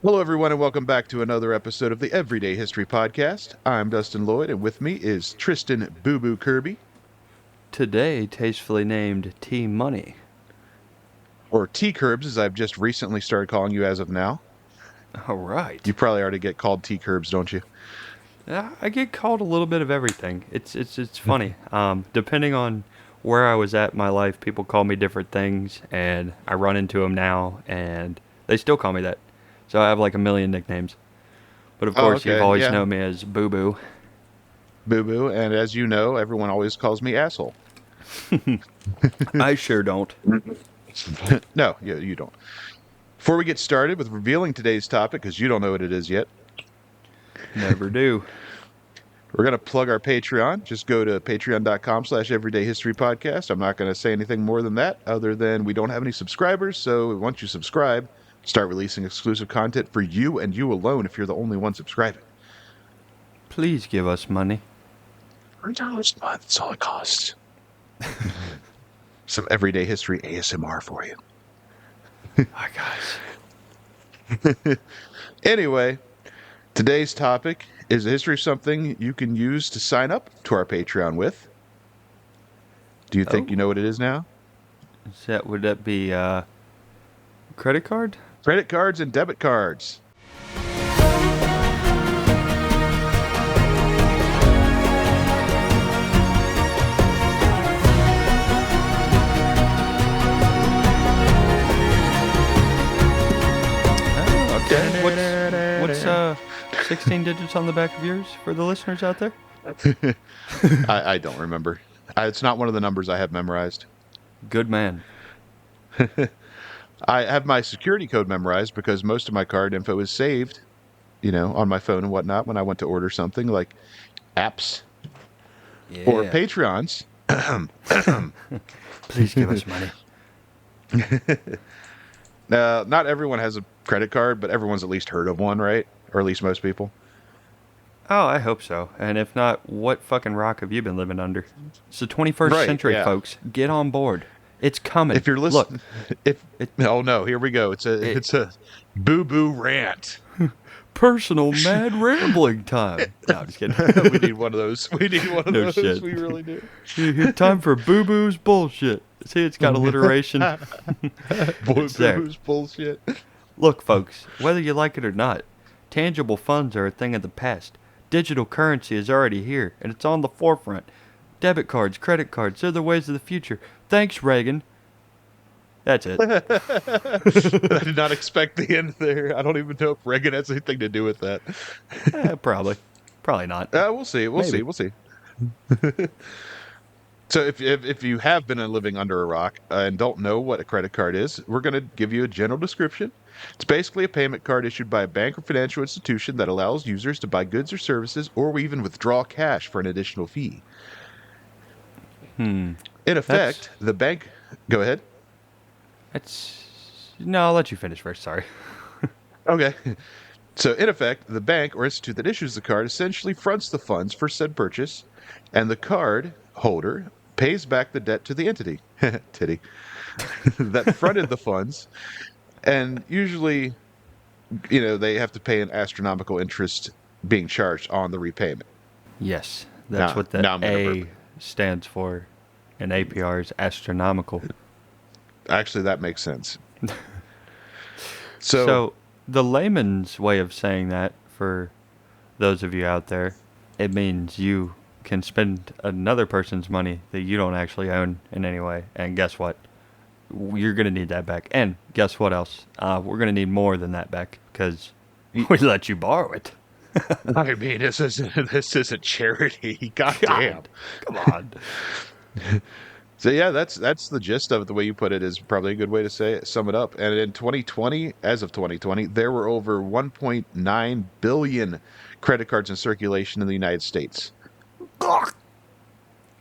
Hello, everyone, and welcome back to another episode of the Everyday History Podcast. I'm Dustin Lloyd, and with me is Tristan Boo Boo Kirby, Today, tastefully named T Money. or T Curbs, as I've just recently started calling you as of now. All right. You probably already get called T Curbs, don't you? I get called a little bit of everything. It's funny. Depending on where I was at in my life, people call me different things, and I run into them now, and they still call me that. So I have like a million nicknames. But of Oh, course, you've okay, always yeah, known me as Boo Boo. Boo Boo. And as you know, everyone always calls me asshole. I sure don't. No, you don't. Before we get started with revealing today's topic, because you don't know what it is yet, Never do. we're going to plug our Patreon. Just go to patreon.com/everydayhistorypodcast. I'm not going to say anything more than that, other than we don't have any subscribers. So once you subscribe, start releasing exclusive content for you and you alone if you're the only one subscribing. Please give us money. $3 a month, that's all it costs. Some everyday history ASMR for you. Hi, guys. Anyway, today's topic is a history of something you can use to sign up to our Patreon with. Do you think Oh. you know what it is now? Would that be credit card? Credit cards and debit cards. Oh, okay. What's 16 digits on the back of yours for the listeners out there? I don't remember. It's not one of the numbers I have memorized. Good man. I have my security code memorized because most of my card info is saved, on my phone and whatnot when I want to order something like apps or Yeah. Patreons. Please give us money. Not everyone has a credit card, but everyone's at least heard of one, right? Or at least most people. Oh, I hope so. And if not, what fucking rock have you been living under? It's the 21st Right, century, yeah. folks. Get on board. It's coming. If you're Look, listening, if it, oh no, here we go. It's it, a boo boo rant. personal mad rambling time. No, I'm just kidding. We need one of those. We need one of No those. shit. We really do. Time for Boo Boo's bullshit. See, it's got alliteration. Boo It's there. boo's bullshit. Look, folks, whether you like it or not, tangible funds are a thing of the past. Digital currency is already here, and it's on the forefront. Debit cards, credit cards, they're the ways of the future. Thanks, Reagan. That's it. I did not expect the end there. I don't even know if Reagan has anything to do with that. Probably. Probably not. We'll see. We'll Maybe. see. We'll see. So if you have been living under a rock and don't know what a credit card is, we're going to give you a general description. It's basically a payment card issued by a bank or financial institution that allows users to buy goods or services or even withdraw cash for an additional fee. Hmm. In effect, the bank... Go ahead. No, I'll let you finish first. Sorry. Okay. So, in effect, the bank or institute that issues the card essentially fronts the funds for said purchase, and the card holder pays back the debt to the entity, titty, that fronted the funds. And usually, they have to pay an astronomical interest being charged on the repayment. Yes, that's Now, what the now I'm gonna A burp. stands for. And APR is astronomical. Actually, that makes sense. So, the layman's way of saying that, for those of you out there, it means you can spend another person's money that you don't actually own in any way. And guess what? You're going to need that back. And guess what else? We're going to need more than that back because we let you borrow it. I mean, this isn't charity. God damn. God, come on. So yeah, that's the gist of it. The way you put it is probably a good way to sum it up. And in 2020, as of 2020, there were over 1.9 billion credit cards in circulation in the United States.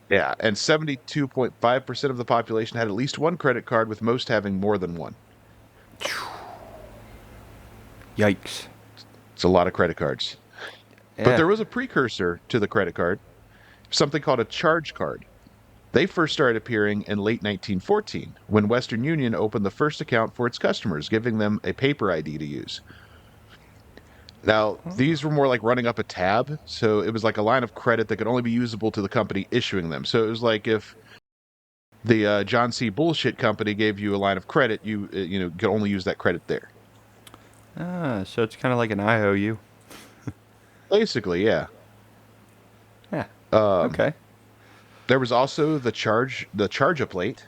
Yeah, and 72.5% of the population had at least one credit card, with most having more than one. Yikes. It's a lot of credit cards. But Yeah. there was a precursor to the credit card, something called a charge card. They first started appearing in late 1914 when Western Union opened the first account for its customers, giving them a paper ID to use. Now, these were more like running up a tab, so it was like a line of credit that could only be usable to the company issuing them. So it was like if the John C. Bullshit Company gave you a line of credit, you could only use that credit there. So it's kind of like an IOU. Basically, yeah. Yeah. Um, Okay. there was also the Charge-A-Plate,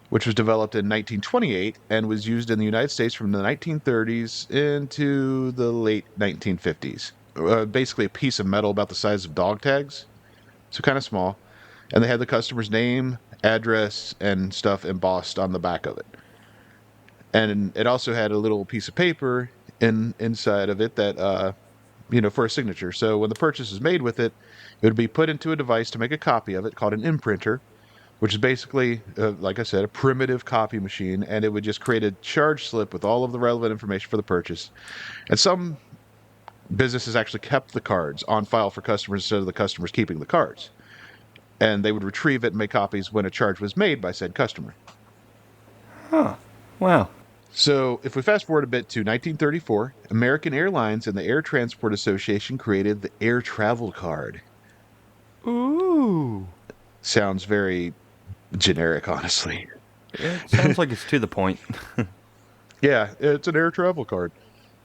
which was developed in 1928 and was used in the United States from the 1930s into the late 1950s. Basically, a piece of metal about the size of dog tags, so kind of small, and they had the customer's name, address, and stuff embossed on the back of it. And it also had a little piece of paper inside of it that for a signature. So when the purchase is made with it, it would be put into a device to make a copy of it called an imprinter, which is basically, like I said, a primitive copy machine, and it would just create a charge slip with all of the relevant information for the purchase. And some businesses actually kept the cards on file for customers instead of the customers keeping the cards. And they would retrieve it and make copies when a charge was made by said customer. Huh. Wow. So, if we fast forward a bit to 1934, American Airlines and the Air Transport Association created the Air Travel Card. Ooh. Sounds very generic, honestly. It sounds like it's to the point. Yeah, it's an air travel card.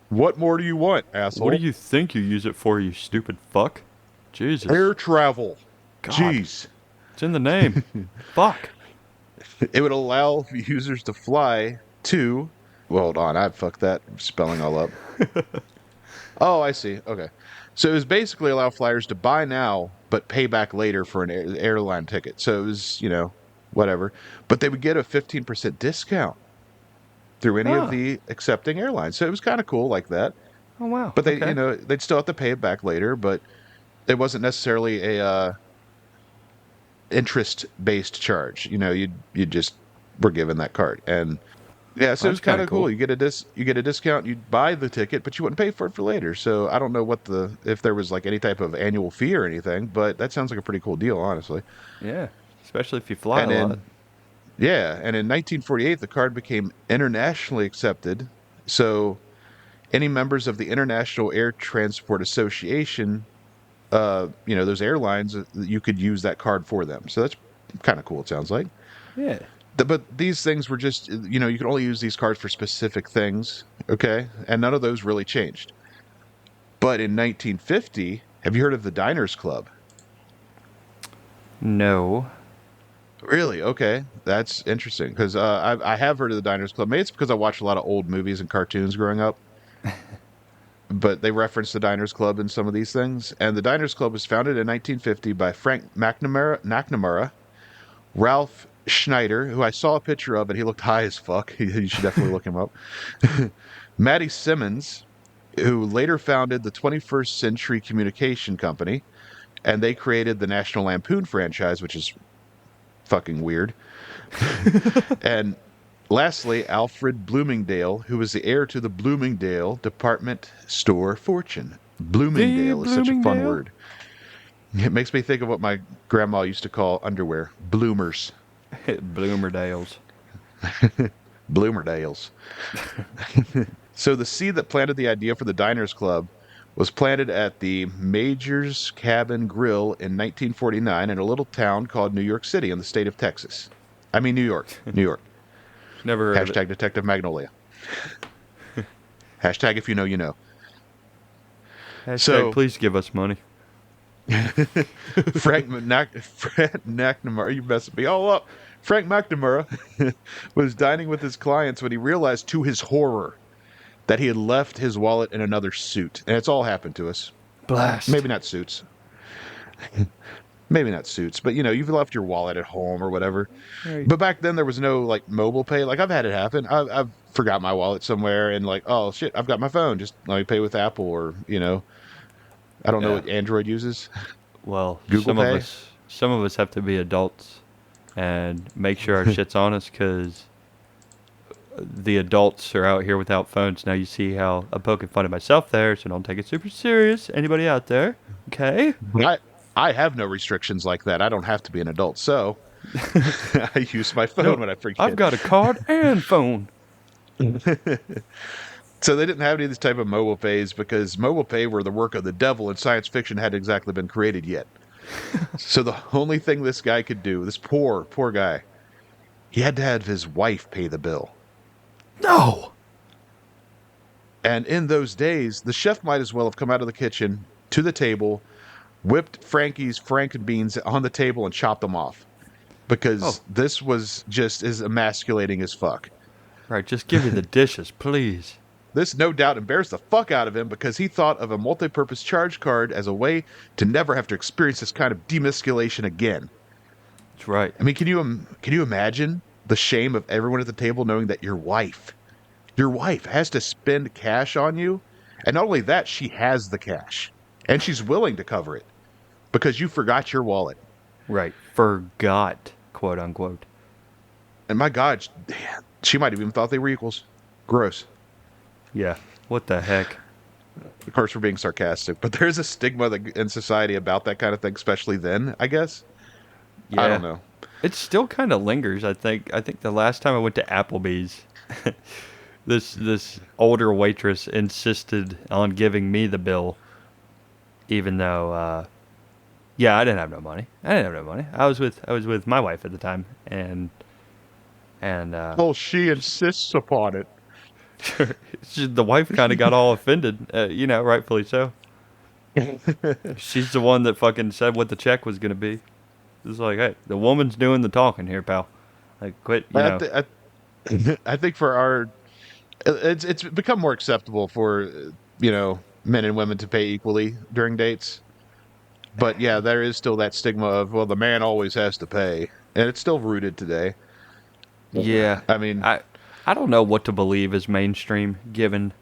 What more do you want, asshole? What do you think you use it for, you stupid fuck? Jesus. Air travel. God. Jeez. It's in the name. Fuck. It would allow users to fly to. Well, hold on, I fucked that spelling all up. Oh, I see. Okay. So it was basically allow flyers to buy now, but pay back later for an airline ticket. So it was, whatever. But they would get a 15% discount through any of the accepting airlines. So it was kind of cool like that. Oh, wow. But they, Okay. they'd still have to pay it back later, but it wasn't necessarily a interest-based charge. You just were given that card. And yeah, so it was That's kind kind of of cool. cool. You get a discount. You buy the ticket, but you wouldn't pay for it for later. So I don't know if there was like any type of annual fee or anything, but that sounds like a pretty cool deal, honestly. Yeah. Especially if you fly a And lot. in 1948, the card became internationally accepted. So any members of the International Air Transport Association, those airlines, you could use that card for them. So that's kind of cool. It sounds like. Yeah. But these things were just, you could only use these cards for specific things, okay? And none of those really changed. But in 1950, have you heard of the Diners Club? No. Really? Okay. That's interesting because I have heard of the Diners Club. Maybe it's because I watched a lot of old movies and cartoons growing up. But they reference the Diners Club in some of these things. And the Diners Club was founded in 1950 by Frank McNamara, Ralph Schneider, who I saw a picture of, and he looked high as fuck. You should definitely look him up. Matty Simmons, who later founded the 21st Century Communication Company, and they created the National Lampoon franchise, which is fucking weird. And lastly, Alfred Bloomingdale, who was the heir to the Bloomingdale department store fortune. Bloomingdale is such a fun word. It makes me think of what my grandma used to call underwear, bloomers. Bloomerdales. Bloomerdales. So the seed that planted the idea for the Diners Club was planted at the Major's Cabin Grill in 1949 in a little town called New York City in the state of Texas. I mean, New York. New York. Never heard of it. Hashtag Detective Magnolia. Hashtag if you know, you know. Hashtag please give us money. Frank McNamara, you messed me all up. Frank McNamara was dining with his clients when he realized, to his horror, that he had left his wallet in another suit. And it's all happened to us. Blast. Maybe not suits. Maybe not suits, but you've left your wallet at home or whatever. Right. But back then there was no like mobile pay. Like I've had it happen. I've forgot my wallet somewhere and like, oh shit, I've got my phone. Just let me pay with Apple or I don't know what Android uses. Well, Google Pay? some of us have to be adults and make sure our shit's on us because the adults are out here without phones. Now you see how I'm poking fun at myself there, so don't take it super serious. Anybody out there? Okay. But I have no restrictions like that. I don't have to be an adult, so I use my phone when I forget. I've got a card and phone. So they didn't have any of this type of mobile pays because mobile pay were the work of the devil and science fiction hadn't exactly been created yet. So the only thing this guy could do, this poor guy, he had to have his wife pay the bill. No. And in those days, the chef might as well have come out of the kitchen to the table, whipped Frankie's Frankenbeans on the table and chopped them off. Oh, Because this was just as emasculating as fuck. right. Just give me the dishes, please. This no doubt embarrassed the fuck out of him because he thought of a multi-purpose charge card as a way to never have to experience this kind of demasculation again. That's right. I mean, can you imagine the shame of everyone at the table knowing that your wife has to spend cash on you? And not only that, she has the cash. And she's willing to cover it because you forgot your wallet. Right. Forgot, quote unquote. And my God, she might have even thought they were equals. Gross. Yeah. What the heck? Of course, we're being sarcastic, but there's a stigma in society about that kind of thing, especially then, I guess. Yeah. I don't know. It still kind of lingers. I think the last time I went to Applebee's, this older waitress insisted on giving me the bill, even though, yeah, I didn't have no money. I was with my wife at the time, and Oh, she insists upon it. the wife kind of got all offended, rightfully so. She's the one that fucking said what the check was gonna be. It's like, hey, the woman's doing the talking here, pal. Like, quit, I think for our, it's become more acceptable for men and women to pay equally during dates. But yeah, there is still that stigma of, well, the man always has to pay, and it's still rooted today. Yeah. I mean, I don't know what to believe is mainstream, given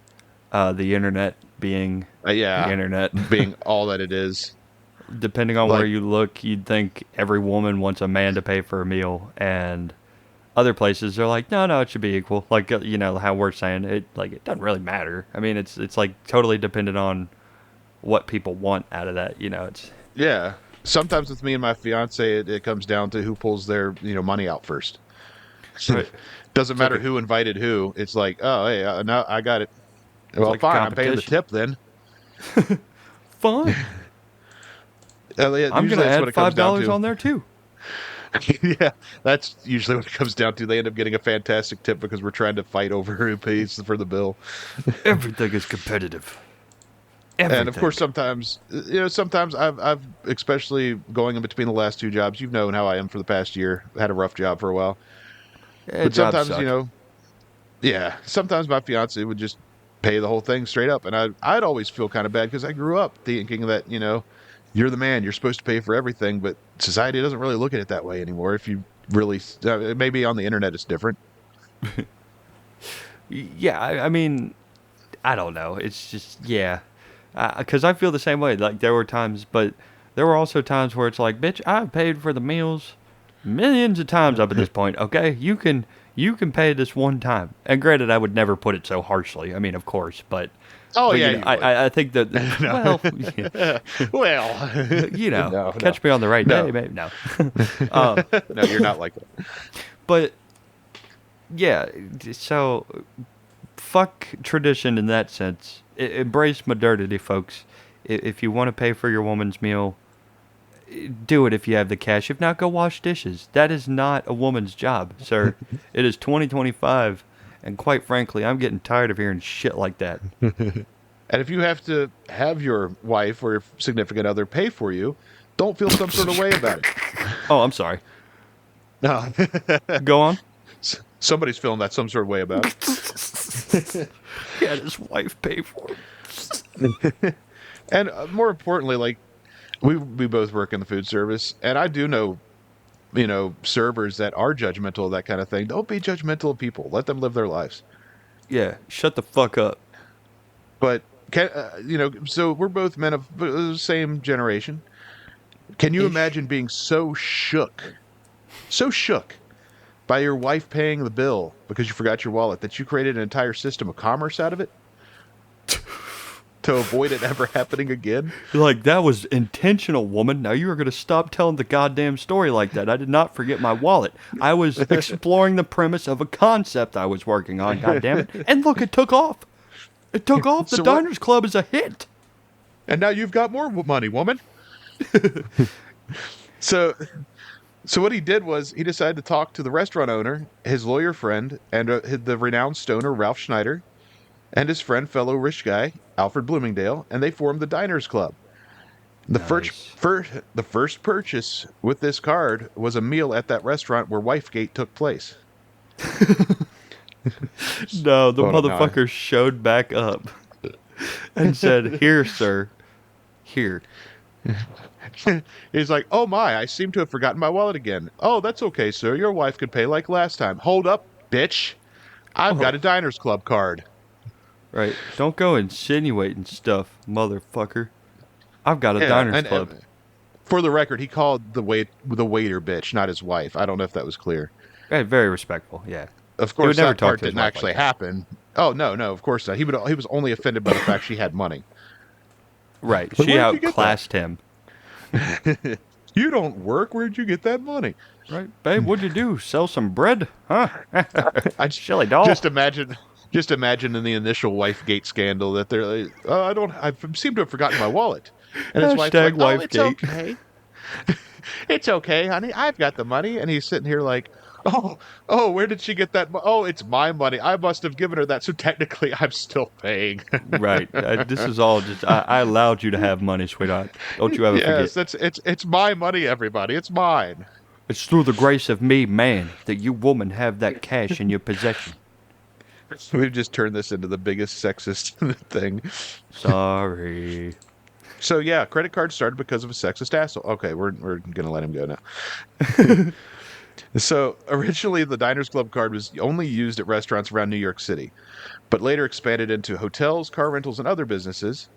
the internet being yeah, the internet. being all that it is. Depending on Like- where you look, you'd think every woman wants a man to pay for a meal, and other places they're like, no, it should be equal. Like how we're saying it, like it doesn't really matter. I mean, it's like totally dependent on what people want out of that. It's Yeah. Sometimes with me and my fiance, it comes down to who pulls their money out first. Right. Doesn't matter who invited who. It's like, oh, hey, no, I got it. Well, like a fine, I'm paying the competition. tip then. fun. Yeah, I'm usually gonna that's what add it comes down $5 to. on there too. Yeah, that's usually what it comes down to. They end up getting a fantastic tip because we're trying to fight over who pays for the bill. Everything is competitive. Everything. And of course, sometimes I've especially going in between the last two jobs. You've known how I am for the past year. I had a rough job for a while, but Jobs sometimes suck. yeah, sometimes my fiance would just pay the whole thing straight up, and I'd always feel kind of bad because I grew up thinking that you're the man, you're supposed to pay for everything, but society doesn't really look at it that way anymore. If you really, maybe on the internet it's different. Yeah, I mean, I don't know. It's just, yeah. Because I feel the same way. Like, there were times, but there were also times where it's like, bitch, I've paid for the meals millions of times up at this point, okay? You can pay this one time. And granted, I would never put it so harshly. I mean, of course, but... Oh but, yeah, you know, I think that, well, no, catch me on the right No. day, maybe. No. no, you're not like that. But, yeah, so fuck tradition in that sense. Embrace modernity, folks. If you want to pay for your woman's meal, do it if you have the cash. If not, go wash dishes. That is not a woman's job, sir. It is 2025, and quite frankly, I'm getting tired of hearing shit like that. And if you have to have your wife or your significant other pay for you, don't feel some sort of way about it. Oh, I'm sorry. No, Go on. somebody's feeling that some sort of way about it. Yeah, his wife pay for it. And more importantly, like we both work in the food service, and I do know, servers that are judgmental of that kind of thing. Don't be judgmental of people. Let them live their lives. Yeah, shut the fuck up. But so we're both men of the same generation. Can you Ish. imagine being so shook by your wife paying the bill because you forgot your wallet that you created an entire system of commerce out of it to avoid it ever happening again? You're like, that was intentional, woman. Now you are going to stop telling the goddamn story like that. I did not forget my wallet. I was exploring the premise of a concept I was working on, goddamn it. And look, it took off. It took off. The So what? Diners Club is a hit. And now you've got more money, woman. So So what he did was he decided to talk to the restaurant owner, his lawyer friend, and the renowned stoner Ralph Schneider, and his friend, fellow rich guy Alfred Bloomingdale, and they formed the Diners Club. Nice. The first purchase with this card was a meal at that restaurant where Wifegate took place. No, the Hold on, now motherfucker showed back up and said, "Here, sir. Here." He's like, "Oh my, I seem to have forgotten my wallet again. Oh, that's okay, sir. Your wife could pay like last time. Hold up, bitch. I've got Oh, a Diners Club card." right. Don't go insinuating stuff, motherfucker. I've got a Yeah, Diners Club. for the record, he called the waiter bitch, not his wife. I don't know if that was clear. Hey, very respectful. Yeah. Of He would course, never that talk part to his didn't wife like actually that. happen. Oh no, of course not. He was only offended by the fact she had money. Right. Like, She where'd you get outclassed him. that? You don't work. Where'd you get that money? Right. Babe, what'd you do? Sell some bread? Huh? I Silly doll. just imagine in the initial Wifegate scandal that they're like, "Oh, I seem to have forgotten my wallet," and his wife's like, Hashtag "Oh, it's Wifegate. okay, it's okay, honey. I've got the money." And he's sitting here like, "Oh, where did she get that? Oh, it's my money. I must have given her that. So technically, I'm still paying." Right. This is all just, I allowed you to have money, sweetheart. Don't you ever Yes, forget. it's my money, everybody. It's mine. It's through the grace of me, man, that you woman have that cash in your possession. We've just turned this into the biggest sexist thing. Sorry. So yeah, credit cards started because of a sexist asshole. Okay, we're gonna let him go now. So originally, the Diners Club card was only used at restaurants around New York City, but later expanded into hotels, car rentals, and other businesses.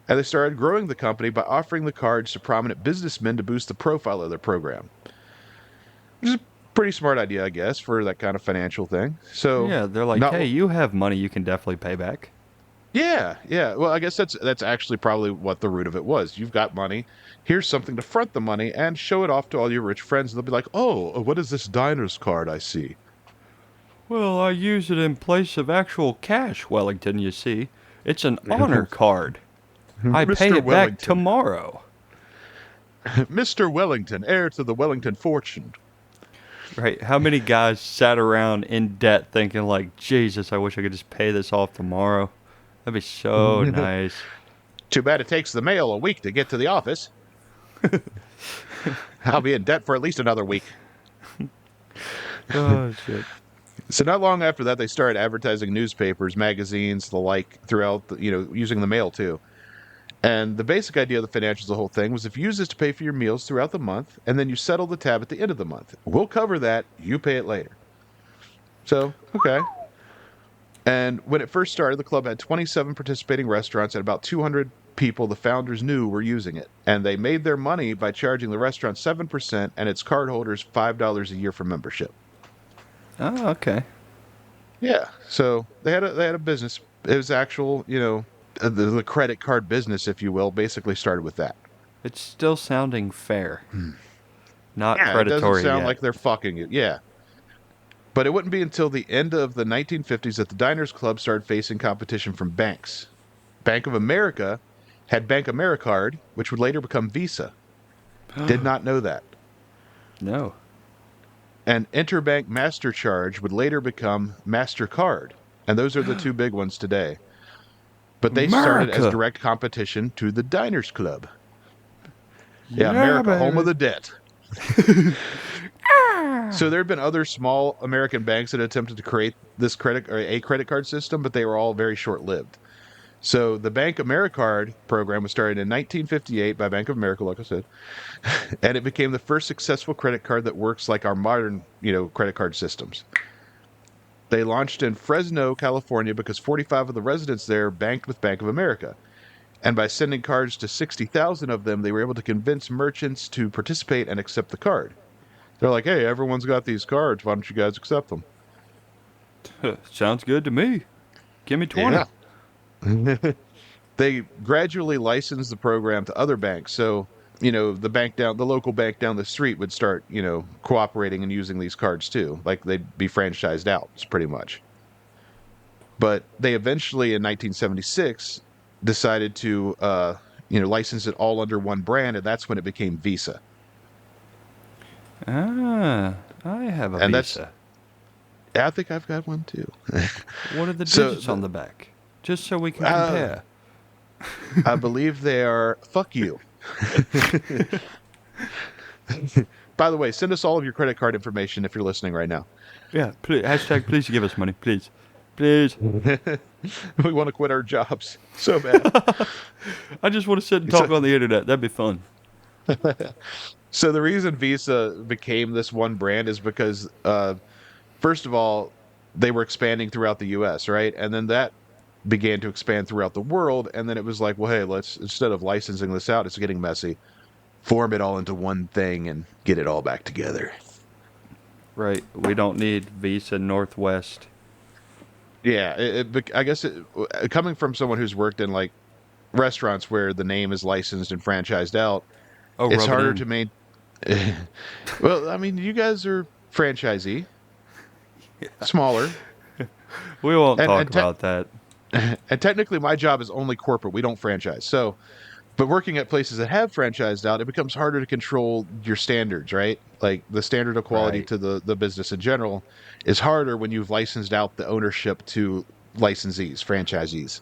And they started growing the company by offering the cards to prominent businessmen to boost the profile of their program. Which is a pretty smart idea, I guess, for that kind of financial thing. So, Yeah, they're like, not hey, you have money you can definitely pay back. yeah. Well, I guess that's actually probably what the root of it was. You've got money. Here's something to front the money and show it off to all your rich friends. And they'll be like, "Oh, what is this diner's card I see?" Well, I use it in place of actual cash, Wellington, you see. It's an honor card. I pay Mr. it back Wellington. tomorrow. Mr. Wellington, heir to the Wellington fortune. Right? How many guys sat around in debt thinking like, Jesus, I wish I could just pay this off tomorrow. That'd be so nice. Too bad it takes the mail a week to get to the office. I'll be in debt for at least another week. Oh, shit. So not long after that, they started advertising newspapers, magazines, the like throughout, using the mail too. And the basic idea of the financials of the whole thing was if you use this to pay for your meals throughout the month, and then you settle the tab at the end of the month. We'll cover that. You pay it later. So, okay. And when it first started, the club had 27 participating restaurants and about 200 people the founders knew were using it. And they made their money by charging the restaurant 7% and its cardholders $5 a year for membership. Oh, okay. Yeah. So they had a business. It was actual, the credit card business, if you will, basically started with that. It's still sounding fair. Not Yeah, it predatory doesn't sound yet. like they're fucking it. Yeah. But it wouldn't be until the end of the 1950s that the Diners Club started facing competition from banks. Bank of America had Bank AmeriCard, which would later become Visa. Did not know that. No. And Interbank MasterCharge would later become MasterCard. And those are the two big ones today. But they started as America. direct competition to the Diners Club. Yeah, America, home of baby. the debt. So there have been other small American banks that attempted to create this a credit card system, but they were all very short-lived. So the Bank AmeriCard program was started in 1958 by Bank of America, like I said, and it became the first successful credit card that works like our modern, credit card systems. They launched in Fresno, California, because 45 of the residents there banked with Bank of America. And by sending cards to 60,000 of them, they were able to convince merchants to participate and accept the card. They're like, "Hey, everyone's got these cards. Why don't you guys accept them?" Sounds good to me. Give me 20. Yeah. They gradually licensed the program to other banks. So, the local bank down the street would start, cooperating and using these cards too. Like they'd be franchised out, pretty much. But they eventually, in 1976, decided to license it all under one brand, and that's when it became Visa. Ah, I have a And that's Visa. I think I've got one too. What are the So digits on the back? Just so we can uh, compare. I believe they are fuck you. By the way, send us all of your credit card information if you're listening right now. Yeah, please, hashtag please give us money, please. Please. We want to quit our jobs so bad. I just want to sit and So, talk on the internet. That'd be fun. so the reason Visa became this one brand is because, first of all, they were expanding throughout the U.S., right? And then that began to expand throughout the world. And then it was like, well, hey, let's, instead of licensing this out, it's getting messy, form it all into one thing and get it all back together. Right. We don't need Visa Northwest. Yeah, I guess coming from someone who's worked in like restaurants where the name is licensed and franchised out, Oh, it's rub it harder in. to maintain. Well, I mean, you guys are franchisee, smaller, We won't and talk about that. and technically, my job is only corporate. We don't franchise. So, but working at places that have franchised out, it becomes harder to control your standards, right? Like the standard of quality Right. to the business in general is harder when you've licensed out the ownership to licensees, franchisees.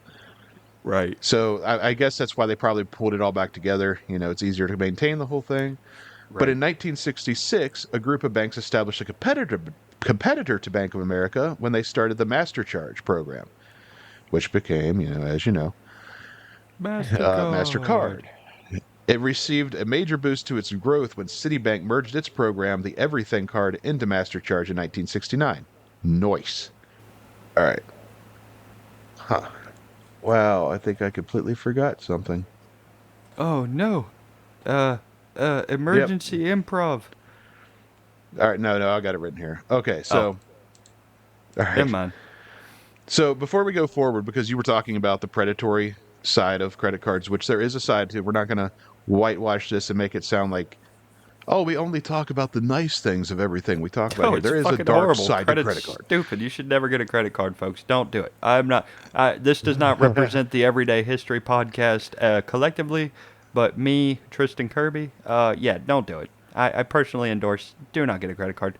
Right. So I guess that's why they probably pulled it all back together. You know, it's easier to maintain the whole thing. But Right. in 1966, a group of banks established a competitor to Bank of America when they started the Master Charge program, which became, as you know, MasterCard. MasterCard. It received a major boost to its growth when Citibank merged its program, the Everything Card, into MasterCharge in 1969. Nice. All right. Huh. Wow, I think I completely forgot something. Oh, no. Uh, Yep. emergency improv. All right, no, I got it written here. Okay, Oh, so all never right. mind. So before we go forward, because you were talking about the predatory side of credit cards, which there is a side to, we're not going to whitewash this and make it sound like, oh, we only talk about the nice things of everything we talk about No, here. it's There is a fucking dark horrible. side to Credit's credit card. stupid. You should never get a credit card, folks. Don't do it. I'm not. This does not represent the Everyday History podcast collectively, but me, Tristan Kirby. Yeah, don't do it. I personally endorse. Do not get a credit card.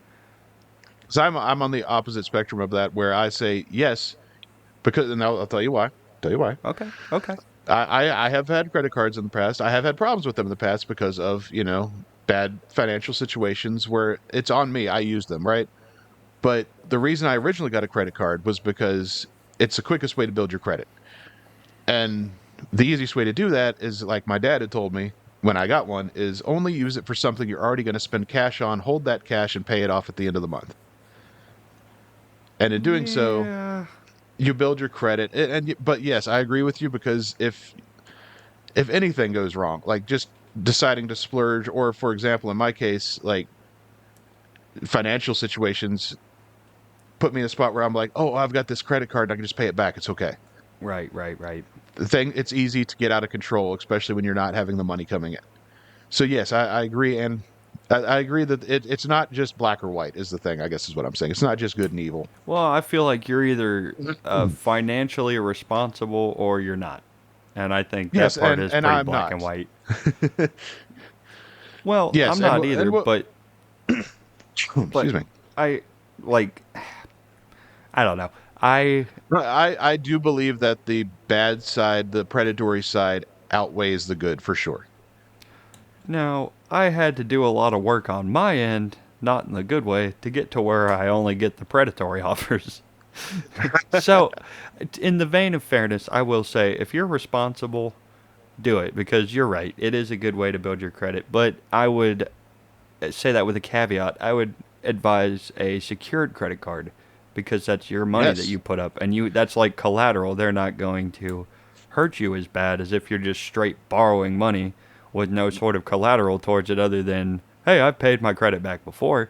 So I'm on the opposite spectrum of that, where I say yes because, and I'll tell you why. Tell you why. Okay. Okay. I have had credit cards in the past. I have had problems with them in the past because of bad financial situations where it's on me. I use them, right? But the reason I originally got a credit card was because it's the quickest way to build your credit. And the easiest way to do that is, like my dad had told me when I got one, is only use it for something you're already going to spend cash on, hold that cash and pay it off at the end of the month. And in doing so, Yeah. you build your credit. But yes, I agree with you, because if anything goes wrong, like just deciding to splurge, or for example, in my case, like financial situations put me in a spot where I'm like, oh, I've got this credit card, and I can just pay it back. It's okay. Right. Right. Right. The thing, it's easy to get out of control, especially when you're not having the money coming in. So yes, I agree, and I agree that it's not just black or white is the thing. I guess is what I'm saying. It's not just good and evil. Well, I feel like you're either financially irresponsible or you're not, and I think that Yes, part and is and pretty I'm black not. and white. Well, Yes, I'm and not either, what? but Excuse me. I like I don't know. I I do believe that the bad side, the predatory side, outweighs the good for sure. Now I had to do a lot of work on my end, not in the good way, to get to where I only get the predatory offers. So, in the vein of fairness, I will say if you're responsible, do it because you're right. It is a good way to build your credit, but I would say that with a caveat. I would advise a secured credit card because that's your money that Yes. you put up and you that's like collateral. They're not going to hurt you as bad as if you're just straight borrowing money with no sort of collateral towards it other than, "Hey, I've paid my credit back before."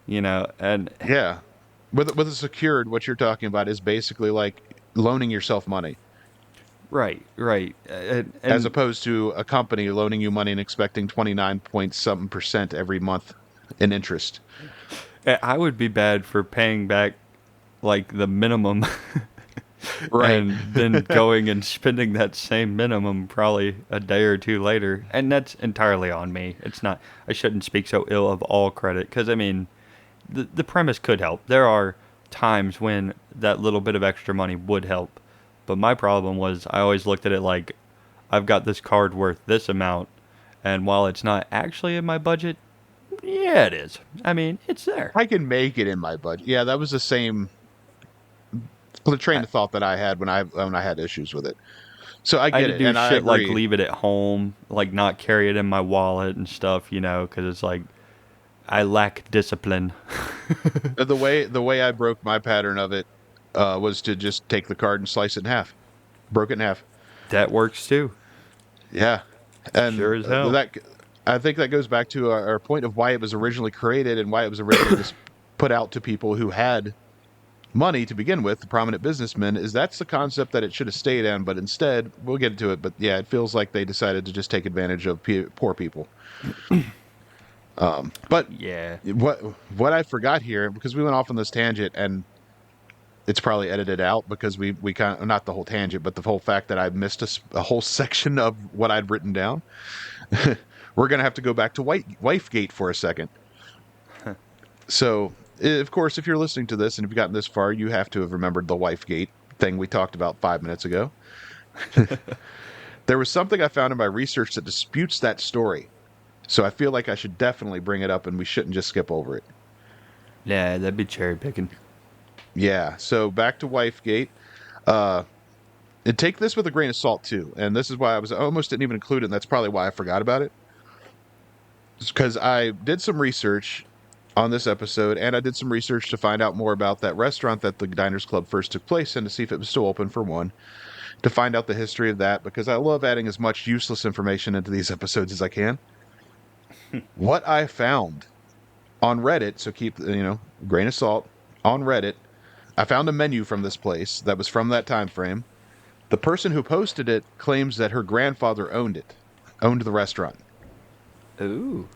And Yeah. With a secured, what you're talking about is basically like loaning yourself money, right, right. And, as and opposed to a company loaning you money and expecting 29 point something percent every month in interest. I would be bad for paying back like the minimum Right. and then going and spending that same minimum probably a day or two later. And that's entirely on me. It's not, I shouldn't speak so ill of all credit because, I mean, the premise could help. There are times when that little bit of extra money would help. But my problem was I always looked at it like I've got this card worth this amount. And while it's not actually in my budget, yeah, it is. I mean, it's there. I can make it in my budget. Yeah, that was the train I, of thought that I had when I had issues with it. So I I had get to it, do and I shit like agree. leave it at home, like not carry it in my wallet and stuff, because it's like I lack discipline. The way I broke my pattern of it was to just take the card and slice it in half. Broke it in half. That works too. Yeah, and Sure as hell. that I think that goes back to our point of why it was originally created and why it was originally just put out to people who had money to begin with, the prominent businessmen. Is that's the concept that it should have stayed in, but instead we'll get into it. But yeah, it feels like they decided to just take advantage of poor people. But Yeah. what I forgot here, because we went off on this tangent and it's probably edited out because we kind of, not the whole tangent, but the whole fact that I missed a whole section of what I'd written down. We're gonna have to go back to Wifegate for a second. So, of course, if you're listening to this and if you've gotten this far, you have to have remembered the Wifegate thing we talked about 5 minutes ago. There was something I found in my research that disputes that story. So I feel like I should definitely bring it up and we shouldn't just skip over it. Yeah, that'd be cherry picking. Yeah, so back to Wifegate. Uh, and take this with a grain of salt, too. And this is why I almost didn't even include it, and that's probably why I forgot about it. Because I did some research on this episode, and I did some research to find out more about that restaurant that the Diners Club first took place in to see if it was still open for one, to find out the history of that, because I love adding as much useless information into these episodes as I can. What I found on Reddit, so keep, grain of salt, on Reddit, I found a menu from this place that was from that time frame. The person who posted it claims that her grandfather owned the restaurant. Ooh.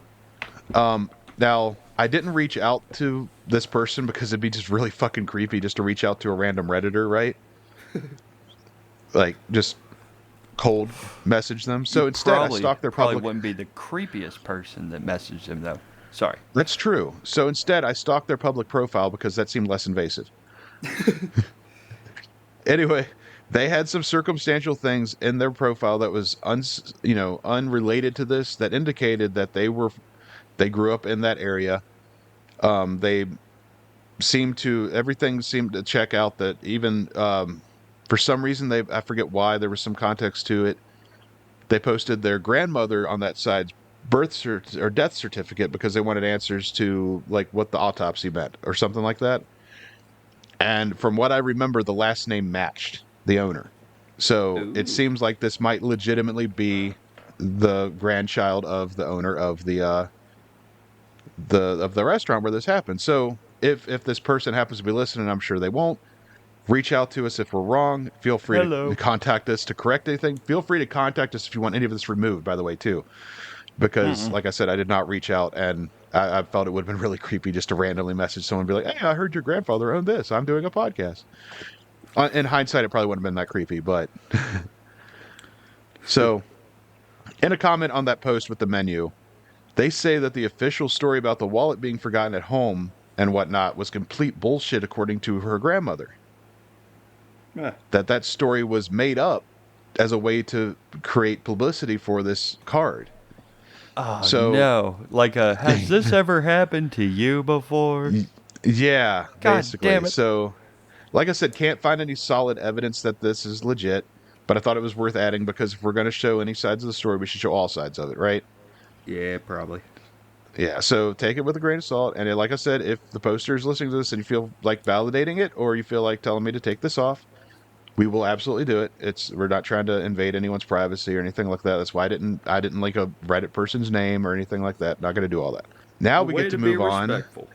Now, I didn't reach out to this person because it'd be just really fucking creepy just to reach out to a random Redditor, right? Like, just cold message them. You So instead, I probably stalked their probably public. wouldn't be the creepiest person that messaged him though. Sorry. That's true. So instead, I stalked their public profile because that seemed less invasive. Anyway, they had some circumstantial things in their profile that was unrelated to this that indicated that they grew up in that area. They everything seemed to check out. That even for some reason, I forget why, there was some context to it. They posted their grandmother on that side's or death certificate because they wanted answers to like what the autopsy meant or something like that. And from what I remember, the last name matched the owner. So it Ooh. seems like this might legitimately be the grandchild of the owner of the restaurant where this happened. So if this person happens to be listening, I'm sure they won't. Reach out to us if we're wrong. Feel free to Hello. contact us to correct anything. Feel free to contact us if you want any of this removed, by the way, too. Because, Mm-mm. like I said, I did not reach out, and I felt it would have been really creepy just to randomly message someone and be like, hey, I heard your grandfather owned this. I'm doing a podcast. In hindsight, it probably wouldn't have been that creepy, but... So, in a comment on that post with the menu, they say that the official story about the wallet being forgotten at home and whatnot was complete bullshit according to her grandmother. Ah. That story was made up as a way to create publicity for this card. Oh So, no! Like, has this ever happened to you before? yeah, God basically. damn it! So, like I said, can't find any solid evidence that this is legit, but I thought it was worth adding because if we're going to show any sides of the story, we should show all sides of it, right? Yeah, probably. Yeah, so take it with a grain of salt. And like I said, if the poster is listening to this and you feel like validating it or you feel like telling me to take this off, we will absolutely do it. We're not trying to invade anyone's privacy or anything like that. That's why I didn't link a Reddit person's name or anything like that. Not going to do all that. Now A we way get to to be move on. respectful.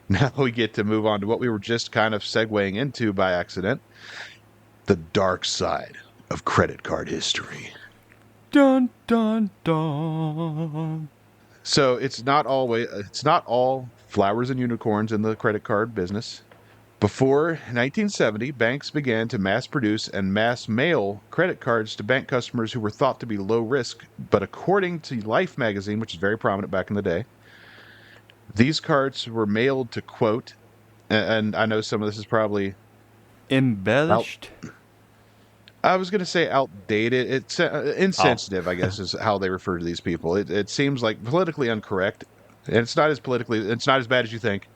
Now we get to move on to what we were just kind of segueing into by accident. The dark side of credit card history. Dun dun dun. So it's not all flowers and unicorns in the credit card business. Before 1970, banks began to mass produce and mass mail credit cards to bank customers who were thought to be low risk. But according to Life magazine, which is very prominent back in the day, these cards were mailed to quote, and I know some of this is probably out. Embellished? I was going to say outdated. It's Oh. insensitive, I guess, is how they refer to these people. It seems like politically incorrect, and it's not as politically. It's not as bad as you think,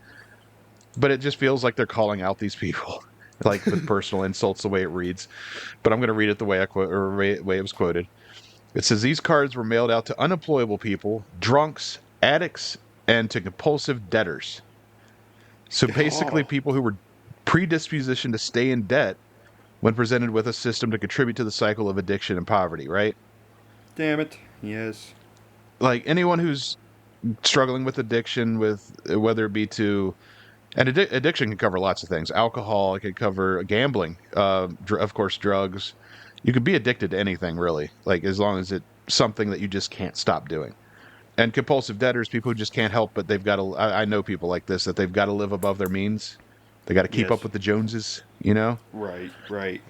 but it just feels like they're calling out these people, like with personal insults, the way it reads. But I'm going to read it the way I quote or way it was quoted. It says these cards were mailed out to unemployable people, drunks, addicts, and to compulsive debtors. So basically, Oh, people who were predispositioned to stay in debt when presented with a system to contribute to the cycle of addiction and poverty, right? damn it. Yes. Like anyone who's struggling with addiction, with whether it be to, and addiction can cover lots of things. Alcohol, it can cover gambling, of course, drugs. You could be addicted to anything, really, like as long as it's something that you just can't stop doing. And compulsive debtors, people who just can't help, but they've got to. I know people like this that they've got to live above their means. They got to keep up Yes. with the Joneses, you know. Right, right.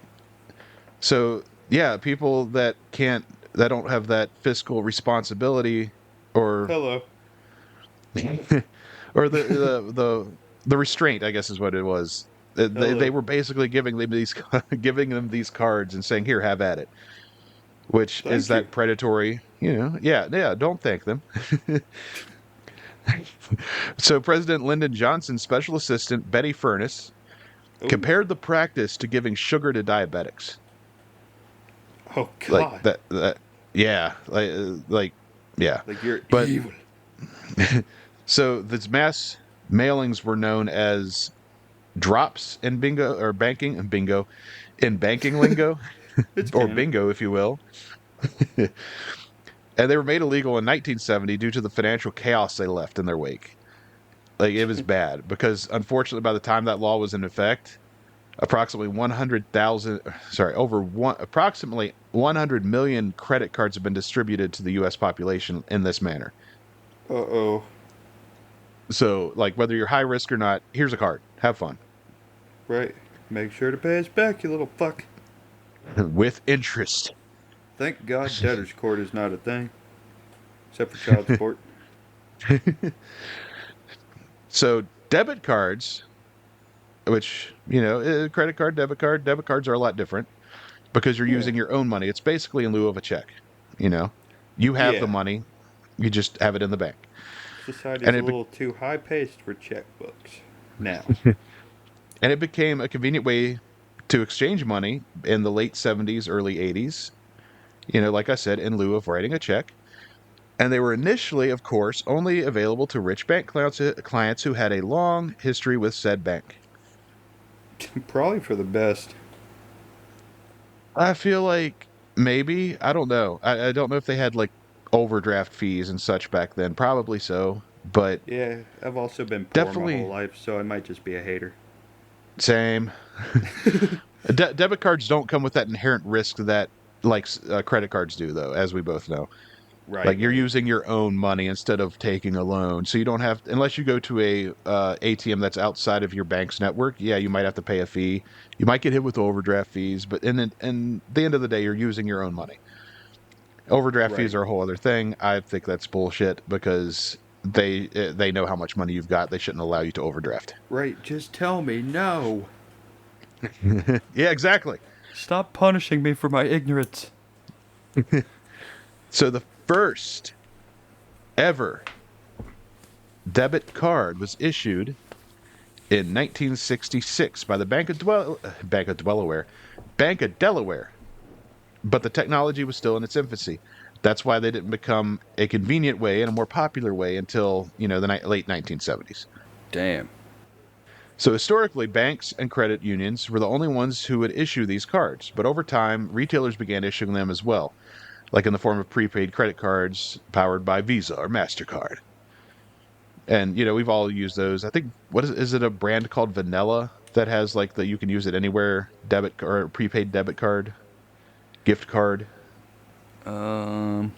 So yeah, people that can't, that don't have that fiscal responsibility, or Hello. or the restraint, I guess is what it was. They Hello. were basically giving them these giving them these cards and saying, "Here, have at it," which is Thank you. that predatory. You know, yeah, yeah. Don't thank them. So President Lyndon Johnson's special assistant Betty Furness Oh. compared the practice to giving sugar to diabetics. Oh, Like God. that, yeah, like yeah. Like you're But evil. so these mass mailings were known as drops in bingo or banking and bingo in banking lingo It's or canon. bingo, if you will. And they were made illegal in 1970 due to the financial chaos they left in their wake. Like it was bad because unfortunately, by the time that law was in effect, approximately 100,000, sorry, approximately 100 million credit cards have been distributed to the U.S. population in this manner. Uh-oh. So, like, whether you're high risk or not, here's a card. Have fun Right. Make sure to pay us back, you little fuck. with interest. Thank God debtor's court is not a thing. Except for child support. So, debit cards, which, credit card, debit cards are a lot different because you're Yeah. using your own money. It's basically in lieu of a check. You know, you have the Yeah. money, you just have it in the bank. Society's And a it, be- little too high paced for checkbooks. Now. and it became a convenient way to exchange money in the late 70s, early 80s. Like I said, in lieu of writing a check. And they were initially, of course, only available to rich bank clients who had a long history with said bank. Probably for the best. I feel like maybe, I don't know. I don't know if they had like overdraft fees and such back then. Probably so, but Yeah, I've also been poor my whole definitely life, so I might just be a hater. same. Debit cards don't come with that inherent risk that like credit cards do, though, as we both know. Right, Like you're right. using your own money instead of taking a loan, so you don't have, unless you go to a ATM that's outside of your bank's network. Yeah, you might have to pay a fee. You might get hit with overdraft fees, but in the end of the day, you're using your own money. Overdraft fees Right. are a whole other thing. I think that's bullshit because they know how much money you've got. They shouldn't allow you to overdraft. Right, just tell me no. Yeah, exactly. Stop punishing me for my ignorance. So the first ever debit card was issued in 1966 by the Bank of Delaware, but the technology was still in its infancy. That's why they didn't become a convenient way and a more popular way until the late 1970s. Damn. So historically, banks and credit unions were the only ones who would issue these cards, but over time, retailers began issuing them as well, like in the form of prepaid credit cards powered by Visa or MasterCard. And we've all used those. I think, what is it, a brand called Vanilla that has like the you can use it anywhere debit or prepaid debit card, gift card? Um,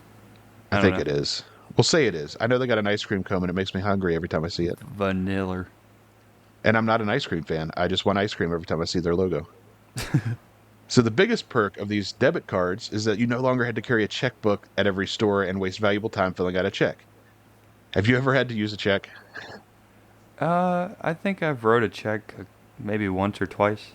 I I don't think know. it is. We'll say it is. I know they got an ice cream cone and it makes me hungry every time I see it. Vanilla. And I'm not an ice cream fan. I just want ice cream every time I see their logo. So the biggest perk of these debit cards is that you no longer had to carry a checkbook at every store and waste valuable time filling out a check. Have you ever had to use a check? I think I've wrote a check maybe once or twice,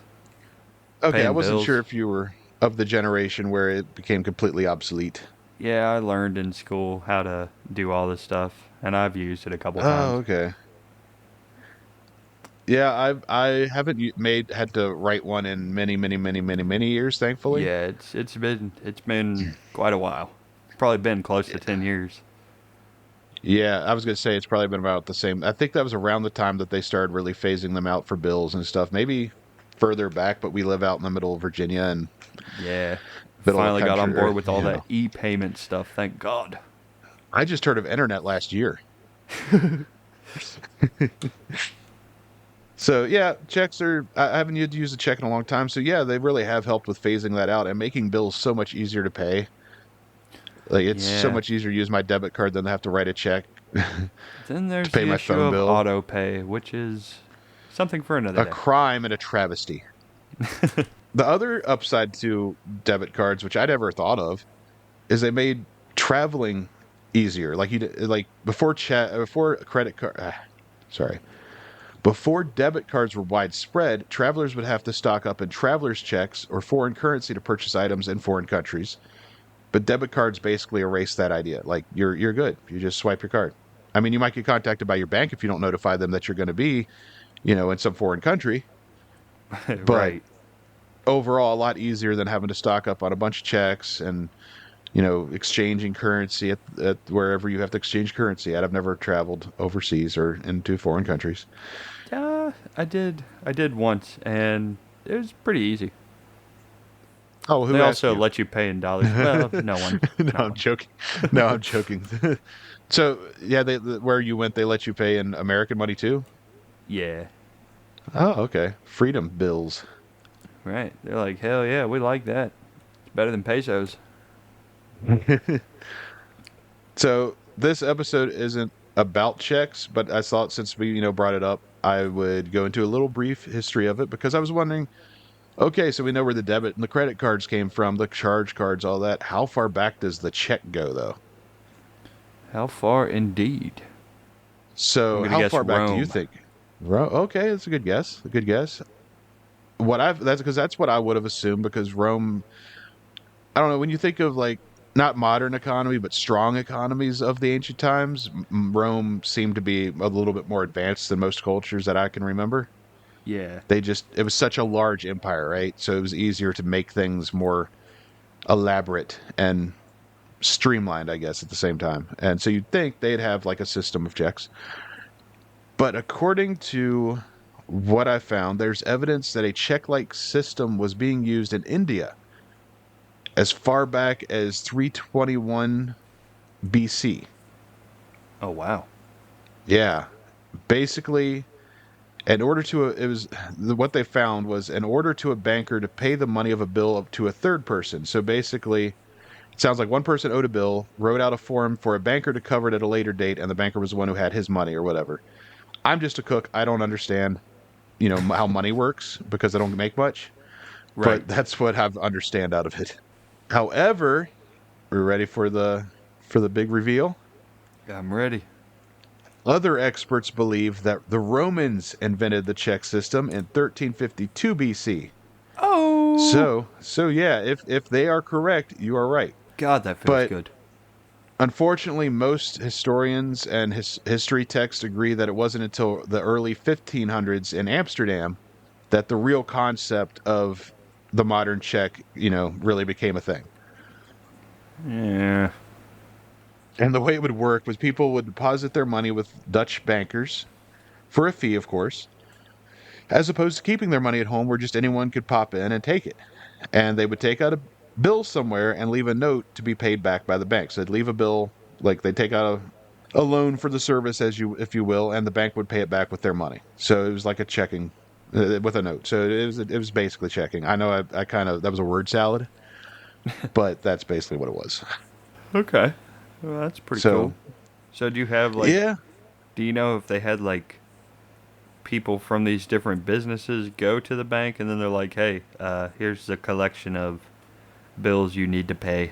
Okay, I paying wasn't sure bills. if you were of the generation where it became completely obsolete. Yeah, I learned in school how to do all this stuff, and I've used it a couple Oh, times. okay. Yeah, I haven't made had to write one in many years, thankfully. Yeah, it's been quite a while. It's probably been close to 10 years. Yeah, I was gonna say it's probably been about the same. I think that was around the time that they started really phasing them out for bills and stuff. Maybe further back, but we live out in the middle of Virginia and Yeah, middle of the finally got on country. board with all You that know, e-payment stuff. Thank God. I just heard of internet last year. So yeah, checks are. I haven't had to use a check in a long time. So yeah, they really have helped with phasing that out and making bills so much easier to pay. Like it's so Yeah. much easier to use my debit card than to have to write a check to Then there's pay the my issue phone of bill. auto pay, which is something for another A day. crime and a travesty. The other upside to debit cards, which I never thought of, is they made traveling easier. Like before credit card. Sorry. Before debit cards were widespread, travelers would have to stock up in traveler's checks or foreign currency to purchase items in foreign countries. But debit cards basically erase that idea. Like you're good. You just swipe your card. I mean, you might get contacted by your bank if you don't notify them that you're going to be, in some foreign country, but Right. overall a lot easier than having to stock up on a bunch of checks and exchanging currency at wherever you have to exchange currency at. I've never traveled overseas or into foreign countries. I did once, and it was pretty easy. Oh, They who asked also you? let you pay in dollars. Well, no one. No, No I'm one. joking. No, I'm joking. So yeah, where you went, they let you pay in American money too. Yeah. Oh, okay. Freedom bills. Right. They're like, hell yeah, we like that. It's better than pesos. So this episode isn't about checks, but I thought since we brought it up, I would go into a little brief history of it because I was wondering. Okay, so we know where the debit and the credit cards came from, the charge cards, all that. How far back does the check go, though? How far indeed? I'm So gonna how guess far back do you Rome. think? Okay, that's a good guess. A good guess. That's what I would have assumed because Rome. I don't know when you think of like not modern economy but strong economies of the ancient times. Rome seemed to be a little bit more advanced than most cultures that I can remember. Yeah. It was such a large empire, right? So it was easier to make things more elaborate and streamlined, I guess, at the same time. And so you'd think they'd have like a system of checks. But according to what I found, there's evidence that a check like system was being used in India as far back as 321 BC. Oh wow. Yeah. Basically, it was what they found was in order to a banker to pay the money of a bill to a third person. So basically, it sounds like one person owed a bill, wrote out a form for a banker to cover it at a later date, and the banker was the one who had his money or whatever. I'm just a cook. I don't understand, how money works because I don't make much, but Right. that's what I've understand out of it. However, we're ready for the big reveal. I'm ready. Other experts believe that the Romans invented the check system in 1352 BC. Oh So yeah, if they are correct, you are right. God, that feels But good. unfortunately, most historians and history texts agree that it wasn't until the early 1500s in Amsterdam that the real concept of the modern check, really became a thing. Yeah. And the way it would work was people would deposit their money with Dutch bankers for a fee, of course, as opposed to keeping their money at home where just anyone could pop in and take it. And they would take out a bill somewhere and leave a note to be paid back by the bank. So they'd leave a bill, like they'd take out a loan for the service, if you will, and the bank would pay it back with their money. So it was like a checking with a note. So it was basically checking. I know I kind of that was a word salad, but that's basically what it was. Okay. Well, that's pretty So cool. So do you have like? yeah, Do you know if they had like people from these different businesses go to the bank and then they're like, hey, here's the collection of bills you need to pay.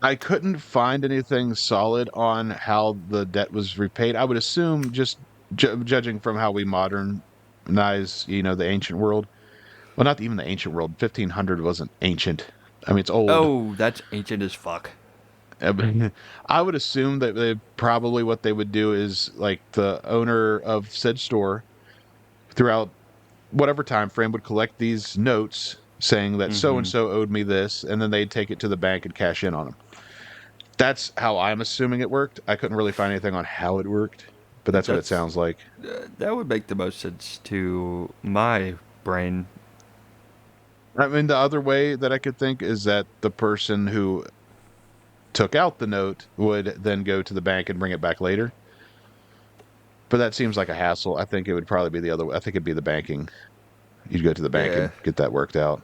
I couldn't find anything solid on how the debt was repaid. I would assume, just judging from how we modernize, the ancient world. Well, not even the ancient world. 1500 wasn't ancient. I mean, it's old. Oh, that's ancient as fuck. But I would assume that what they would do is like the owner of said store throughout whatever time frame would collect these notes saying that so and Mm-hmm. so owed me this, and then they'd take it to the bank and cash in on them. That's how I'm assuming it worked. I couldn't really find anything on how it worked, but that's what it That's sounds like. that would make the most sense to my brain. I mean, the other way that I could think is that the person who took out the note would then go to the bank and bring it back later. But that seems like a hassle. I think it would probably be the other way. I think it'd be the banking. You'd go to the bank Yeah. and get that worked out.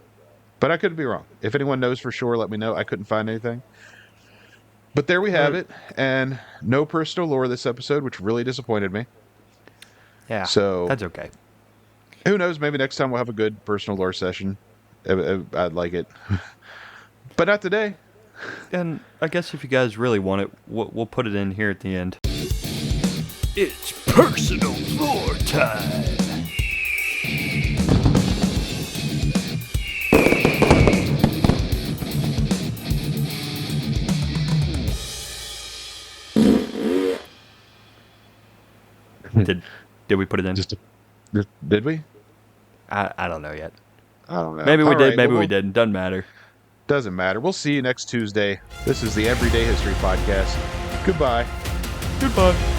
But I could be wrong. If anyone knows for sure, let me know. I couldn't find anything. But there we have Right. it. And no personal lore this episode, which really disappointed me. Yeah. So That's okay. who knows? Maybe next time we'll have a good personal lore session. I'd like it. But not today. And I guess if you guys really want it, we'll put it in here at the end. It's personal lore time. Did we put it in? Did we? I don't know yet. I don't know. Maybe we All did. right, Maybe well, we didn't. Doesn't matter. doesn't matter. We'll see you next Tuesday. This is the Everyday History Podcast. Goodbye. Goodbye.